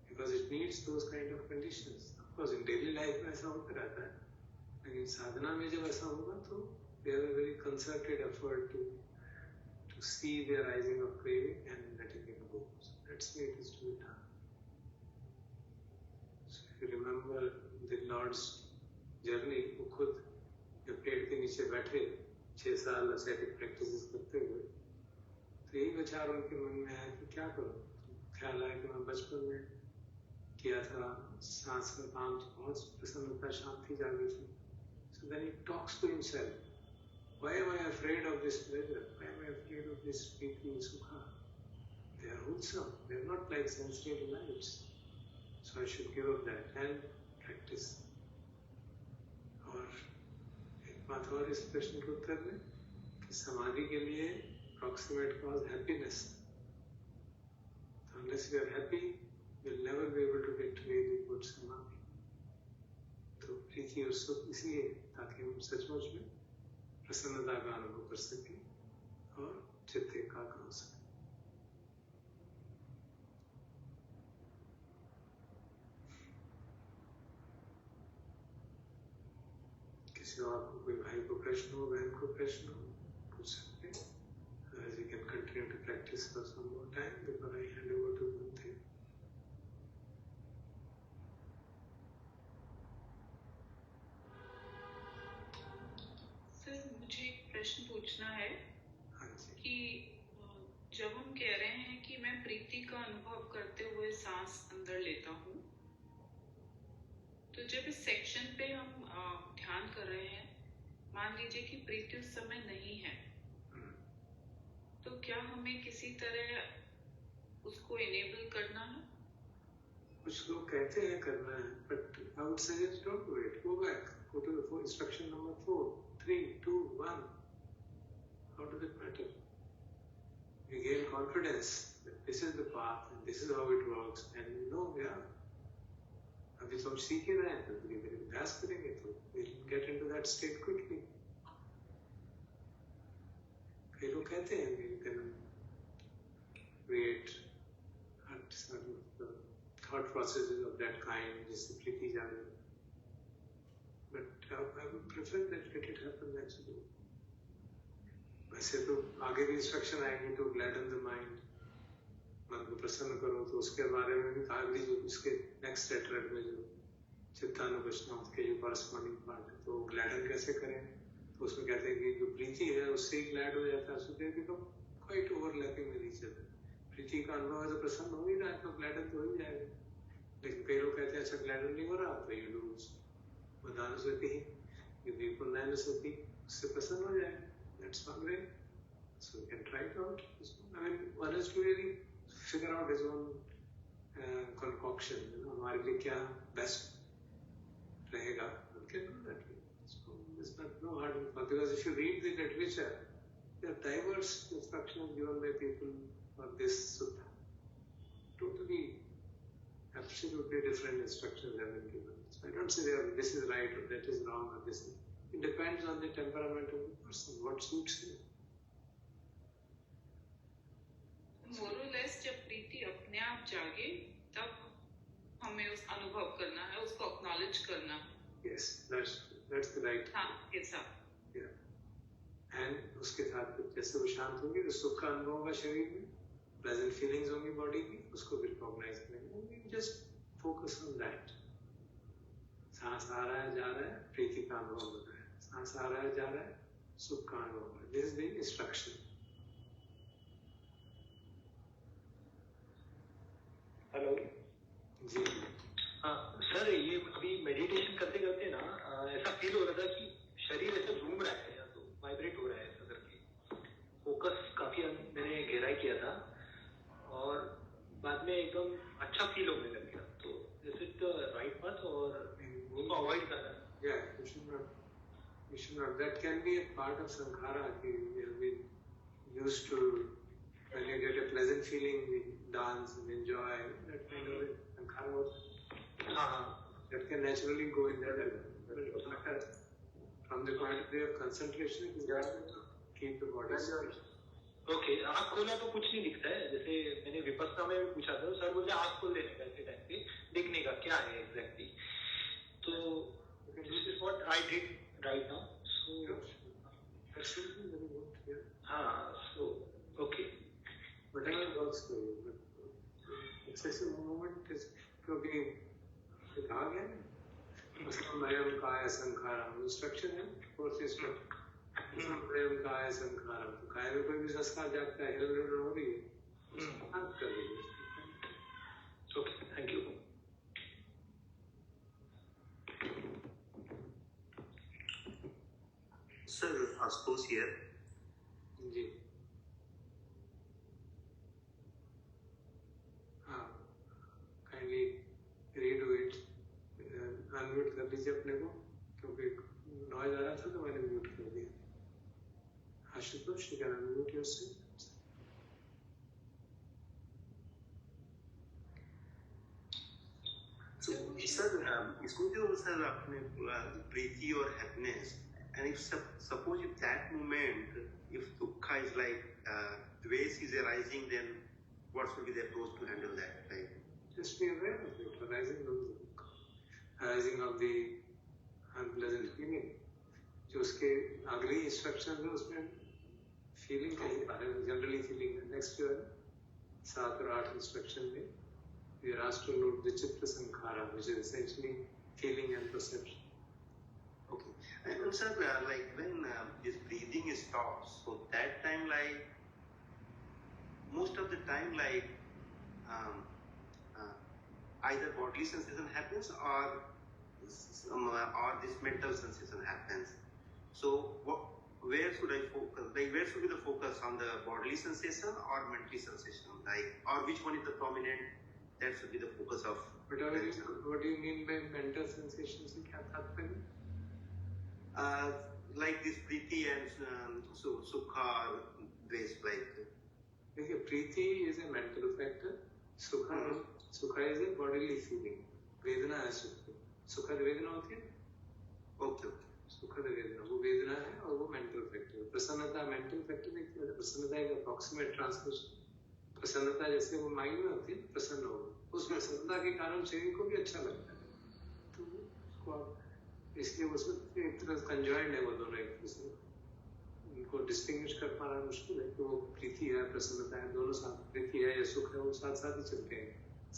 because it needs those kind of conditions. Of course, in daily life में ऐसा होता रहता है, लेकिन साधना में जब ऐसा होगा तो there is a very concerted effort to see the arising of craving and letting it go. So that's why it is to be done. So if you remember the Lord's journey, वो खुद जब पेड़ के नीचे बैठे 6 साल ascetic practices करते हुए, तो यही विचार उनके मन में आया कि क्या करूं? ख्याल आया कि मैं बचपन में किया था, सांस का काम बहुत प्रसन्नता, शांति जागी थी। So then he talks to himself. Why am I afraid of this pleasure? Why am I afraid of this piti and sukha? They are wholesome. They are not like sensory delights. So I should give up that and practice. और एक बात और इस प्रश्न के उत्तर में कि समाधि के लिए approximate cause happiness. So unless we are happy, we will never be able to get to really good samadhi. तो प्रीति और सुख इसलिए ताकि हम सचमुच में प्रसन्नता का अनुभव कर सकें और चित्त एकाग्र हो सके। किसी और को, कोई भाई को प्रश्न हो, बहन को प्रश्न हो, पूछ सकते हैं. As you can continue to practice for some more time before I hand over to Bhante. Sir, मुझे एक प्रश्न पूछना है हाँ जी. कि जब हम कह रहे हैं कि मैं प्रीति का अनुभव करते हुए सांस अंदर लेता हूँ, तो जब इस सेक्शन पे हम ध्यान कर रहे हैं, मान लीजिए कि प्रीति उस समय नहीं है, तो क्या हमें किसी तरह उसको इनेबल करना है? कुछ लोग कहते हैं करना है, but I would suggest don't do it. Go back. Go to the instruction number 4, 3, 2, 1. How does it matter? You gain confidence that this is the path and this is how it works, and you know, yeah. अभी तो हम सीख ही रहे हैं, तो धीरे धीरे अभ्यास करेंगे तो we'll get into that state quickly. कई लोग कहते हैं you can create thought processes of that kind, जिससे प्रीति जाने. But I would prefer that let it happen naturally. वैसे तो आगे भी इंस्ट्रक्शन आएंगे तो gladden the mind, मन को प्रसन्न करो, तो उसके बारे में भी आगे जो उसके नेक्स्ट लेटर में जो चित्तानुपश्नात के जो कॉरस्पॉन्डिंग पार्ट है, तो ग्लैडन कैसे करें, तो उसमें कहते हैं कि जो प्रीति है उससे ही ग्लैड हो जाता है, so they become quite overlapping with each other. प्रीति का अनुभव है तो प्रसन्न हो ही रहा है, तो ग्लैडन तो हो ही जाएगा. लेकिन कई लोग कहते हैं अच्छा ग्लैडन नहीं हो रहा, तो यू लूज वदानुसति ही, यू बी पुण्यानुसति, उससे प्रसन्न हो जाएगा. That's one way. So you can try it out. I mean, one has to really figure out his own concoction. You know, हमारे लिए क्या best रहेगा. You can do that. So it's not no hard and fast, because if you read the literature, there are diverse instructions given by people for this sutta. Totally, absolutely different instructions have been given. So I don't say this is right or that is wrong or this. It depends on the temperament of the person, what suits him. मोरलेस जब प्रीति अपने आप जागे, तब हमें उस अनुभव करना है, उसको एक्नॉलेज करना है. Yes, that's the right. हाँ, ऐसा. Yeah. And उसके साथ जैसे वो शांत होंगे तो सुख का अनुभव होगा शरीर में, pleasant feelings होंगी बॉडी की, उसको भी recognize करेंगे. We just focus on that. सांस आ रहा है, जा रहा है, प्रीति का अनुभव हो रहा है. सांस आ रहा है, जा रहा है, सुख का अनुभव हो रहा है. This is the instruction. Hello जी. हाँ सर, ये अभी मेडिटेशन करते करते ना ऐसा फील हो रहा था कि शरीर ऐसा झूम रहा है या तो वाइब्रेट हो रहा है ऐसा करके. फोकस काफी मैंने गहराई किया था और बाद में एकदम अच्छा फील होने लग गया. तो is it the right path और उसको अवॉइड करना? Yeah, you should not. That can be a part of sankhara. We have been used to, when you get a pleasant feeling, we dance and enjoy. That kind of sankhara also. That can naturally go in that level. From the point of view of concentration, it is better to keep the body still. Okay, आँख खोला तो कुछ नहीं दिखता है. जैसे मैंने विपस्सना में भी पूछा था, सर बोले आँख खोल देने का ऐसे टाइम पे देखने का क्या है एग्जैक्टली. तो this is what I did right now. So That's really very good. Yeah. हाँ, so okay. Whatever works for you. But excessive movement is क्योंकि कहा गया है असंभयम काय संखारम, इंस्ट्रक्शन है, फोर्थ इंस्ट्रक्शन. असंभयम काय संखारम, तो काय में कोई भी संस्कार जागता है, हिल हो रही है, उसको शांत कर दीजिए. Okay, thank you. Sir, Ashutosh here. जी. हाँ, kindly redo it. अनम्यूट कर लीजिए अपने को, क्योंकि नॉइज आ रहा था तो मैंने म्यूट कर दिया. Ashutosh, you can unmute yourself. So, sir, इसको जो sir आपने प्रीति और happiness, and if suppose if that moment, if dukkha is like dvesh is arising, then what should be the approach to handle that? Like, Just be aware of it, arising of the unpleasant feeling. जो उसके अगली instruction है उसमें feeling का ही generally feeling है। Next जो है 7 और 8 इंस्ट्रक्शन में we are asked to note Vichitra Sankhara, which is essentially feeling and perception. Okay. And sir, like when this breathing stops, so that time, like most of the time, like either bodily sensation happens or this mental sensation happens. So where should I focus? Like where should be the focus, on the bodily sensation or mental sensation? Like, or which one is the prominent? That should be the focus of. What do you mean by mental sensations? क्या तात्पर्य? Like this preeti and sukha, dvesh, like. देखिए, प्रीति is a mental factor. Sukha is a bodily feeling. वेदना है सुख. सुखद वेदना होती है. Okay. सुखद वेदना वो वेदना है और वो mental factor. प्रसन्नता mental factor नहीं है. प्रसन्नता एक approximate translation. प्रसन्नता जैसे वो माइंड में होती है, प्रसन्न होगा, उस प्रसन्नता के कारण शरीर को भी अच्छा लगता है, तो उसको आप इसलिए उसमें एक तरह कंजॉइंड है वो दोनों एक दूसरे, उनको डिस्टिंग्विश कर पाना मुश्किल है कि वो प्रीति है प्रसन्नता है दोनों साथ, प्रीति है या सुख है वो साथ साथ ही चलते हैं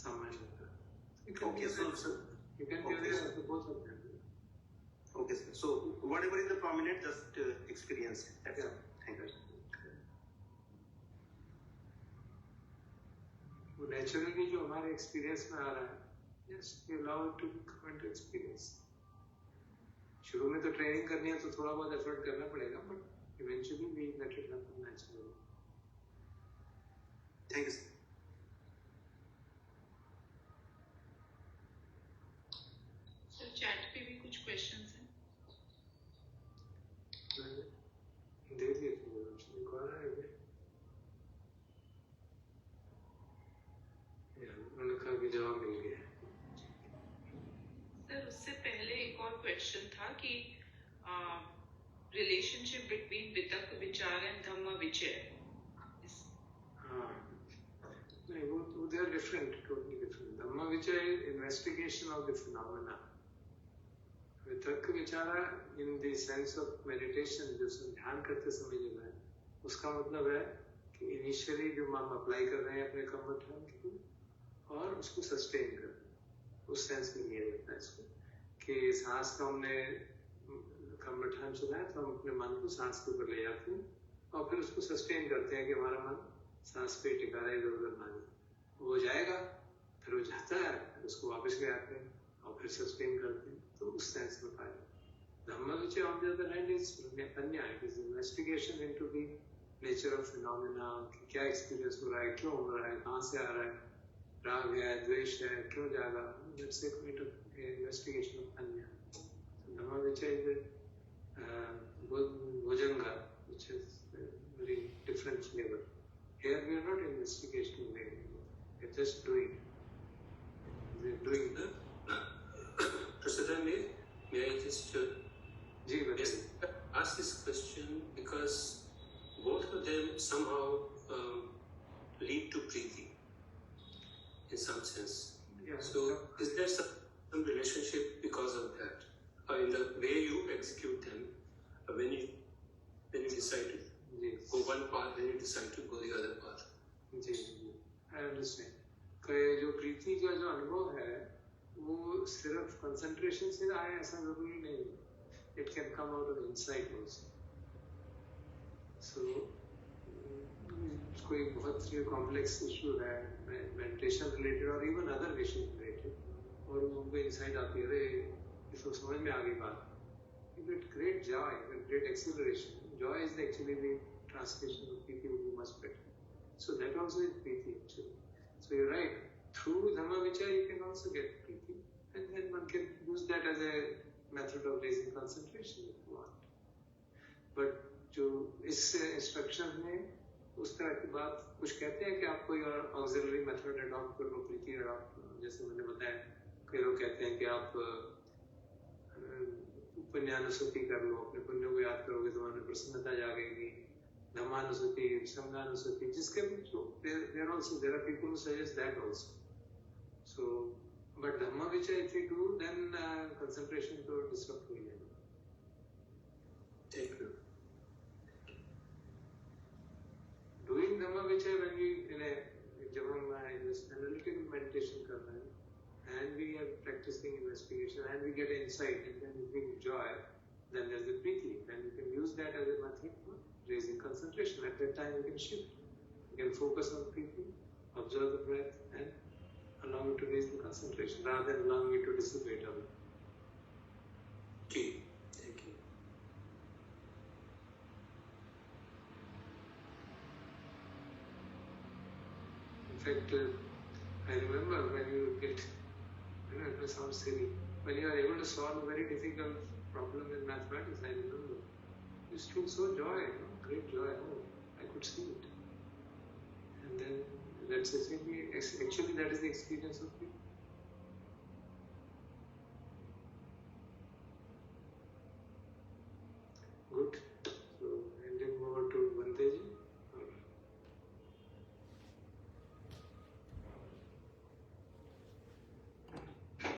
सामान्यतः. Okay, so you can do this for both of them. Okay, so whatever is the prominent, just experience it. That's it. Thank you. वो नेचुरली जो हमारे एक्सपीरियंस में आ रहा है, just we allow it to come into experience. शुरू में तो ट्रेनिंग करनी है तो थोड़ा बहुत एफर्ट करना पड़ेगा, but eventually we let it happen naturally. Thank you. Sir chat पे भी कुछ क्वेश्चंस हैं. दे दिए थे कौन है ये? उनका भी जवाब मिल गया. सर उससे पहले एक और क्वेश्चन था कि रिलेशनशिप बिटवीन वितर्क विचार एंड धम्म विचय. हाँ, नहीं वो they are different, totally different. धम्म विचय is investigation of the phenomena. वितर्क विचार in the sense of meditation, जो ध्यान करते समय जो है, उसका मतलब है कि इनिशियली जो हम अप्लाई कर रहे हैं अपने कर्मठ और उसको सस्टेन करना, उस सेंस में लिया जाता है इसको कि सांस का हमने कर्मठान चुना है तो हम अपने मन को सांस के ऊपर ले जाते हैं और फिर उसको सस्टेन करते हैं कि हमारा मन सांस पे टिका रहे, इधर उधर ना जाए. वो जाएगा, फिर वो जाता है, फिर उसको वापस ले आते हैं और फिर सस्टेन करते हैं, तो उस सेंस में पाया. धम्म विचय on the other hand is अन्य, it is investigation into the nature of phenomena, क्या एक्सपीरियंस हो रहा है, क्यों हो रहा है, कहाँ से आ रहा है, राग है, द्वेष है, क्यों जागा. That's a kind of investigation of anya. So Dhamma Vichaya is Bhujanga, which is a very different flavor. Here we are not investigating anymore. We are just doing. We are doing the. Prasada, may I just yes, ask this question because both of them somehow lead to preeti. In some sense. yeah. So is there some relationship because of that? In the way you execute them, when you decide to go one path, when you decide to go the other path? Ji, I understand. कि जो प्रीति का जो अनुभव है वो सिर्फ concentration से आए ऐसा जरूरी नहीं है. It can come out of insight also. So कोई बहुत कॉम्प्लेक्स इशू है मेडिटेशन रिलेटेड और इवन अदर इशू रिलेटेड और उनको इंसाइट आती है, अरे इसको समझ में आ गई बात. You get great joy, you get great exhilaration. Joy is actually the translation of Preeti will be much better. So that also is Preeti actually. So you're right. Through Dhamma Vichaya you can also get Preeti, and then one can use that as a method of raising concentration if you want. But जो इस instruction में उस तरह की बात कुछ कहते हैं कि आप कोई और ऑक्सिलरी मेथड अडॉप्ट कर लो, प्रीति अडॉप्ट, जैसे मैंने बताया कई लोग कहते हैं कि आप पुण्यानुस्मृति कर लो, अपने पुण्य को याद करोगे तो मन में प्रसन्नता जागेगी. धम्मानुस्मृति, संघानुस्मृति, जिसके भी जो there are people who suggest that also. So but Dhamma Vichaya if you do then concentration तो disrupt हो जाएगा. Thank you. Doing Dhamma Vichar when we जब हम analytical meditation कर रहे हैं, and we are practicing investigation, and we get insight, and then we bring joy, then there's the preeti. Then you can use that as a method for raising concentration. At that time, you can shift. You can focus on preeti, observe the breath, and allow it to raise the concentration, rather than allowing it to dissipate away. Okay. Thank you. In fact, I remember when you get, it may sound silly, when you are able to solve a very difficult problem in mathematics, I remember, you feel so joy, great joy, I could see it. And then, let's say, actually that is the experience of people.